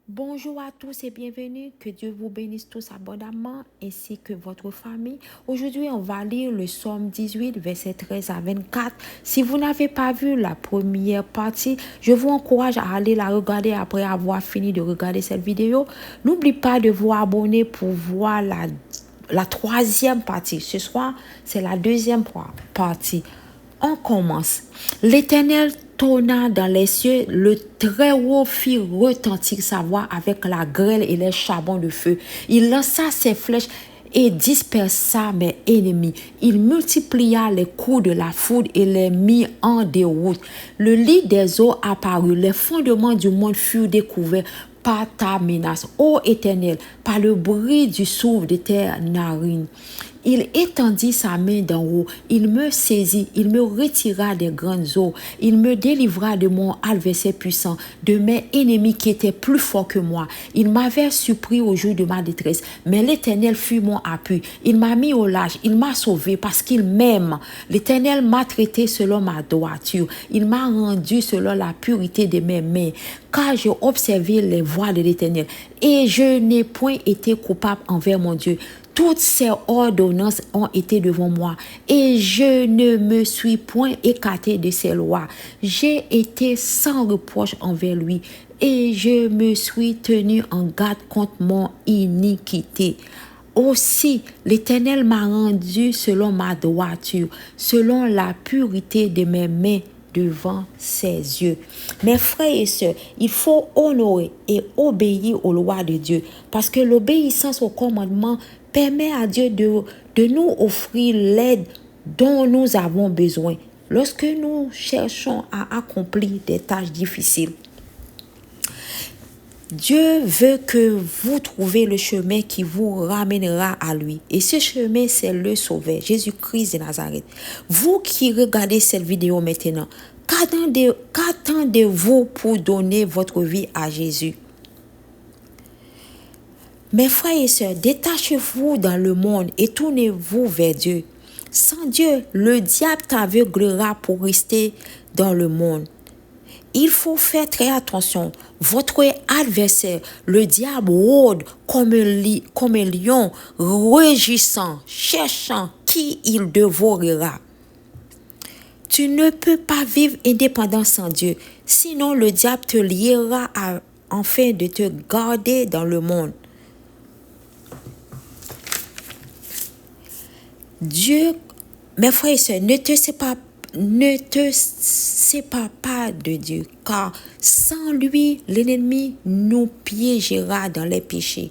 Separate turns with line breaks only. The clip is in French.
Bonjour à tous et bienvenue. Que Dieu vous bénisse tous abondamment ainsi que votre famille. Aujourd'hui, on va lire le Psaume 18, versets 13 à 24. Si vous n'avez pas vu la première partie, je vous encourage à aller la regarder après avoir fini de regarder cette vidéo. N'oubliez pas de vous abonner pour voir la troisième partie. Ce soir, c'est la deuxième partie. On commence. L'Éternel tonna dans les cieux, le Très-Haut fit retentir sa voix avec la grêle et les charbons de feu. Il lança ses flèches et dispersa mes ennemis. Il multiplia les coups de la foudre et les mit en déroute. Le lit des eaux apparut, les fondements du monde furent découverts par ta menace, ô Éternel, par le bruit du souffle de tes narines. Il étendit sa main d'en haut, il me saisit, il me retira des grandes eaux, il me délivra de mon adversaire puissant, de mes ennemis qui étaient plus forts que moi. Il m'avait surpris au jour de ma détresse, mais l'Éternel fut mon appui. Il m'a mis au large, il m'a sauvé parce qu'il m'aime. L'Éternel m'a traité selon ma droiture, il m'a rendu selon la pureté de mes mains, car j'ai observé les voies de l'Éternel et je n'ai point été coupable envers mon Dieu. Toutes ces ordonnances ont été devant moi et je ne me suis point écarté de ses lois. J'ai été sans reproche envers lui et je me suis tenu en garde contre mon iniquité. Aussi, l'Éternel m'a rendu selon ma droiture, selon la pureté de mes mains devant ses yeux. Mes frères et sœurs, il faut honorer et obéir aux lois de Dieu parce que l'obéissance aux commandements permet à Dieu de nous offrir l'aide dont nous avons besoin lorsque nous cherchons à accomplir des tâches difficiles. Dieu veut que vous trouviez le chemin qui vous ramènera à lui. Et ce chemin, c'est le Sauveur, Jésus-Christ de Nazareth. Vous qui regardez cette vidéo maintenant, qu'attendez-vous pour donner votre vie à Jésus? Mes frères et sœurs, détachez-vous dans le monde et tournez-vous vers Dieu. Sans Dieu, le diable t'aveuglera pour rester dans le monde. Il faut faire très attention. Votre adversaire, le diable, rôde comme un lion, rugissant, cherchant qui il dévorera. Tu ne peux pas vivre indépendant sans Dieu, sinon le diable te liera afin de te garder dans le monde. Dieu, mes frères et sœurs, ne te sépare pas de Dieu, car sans lui, l'ennemi nous piégera dans les péchés.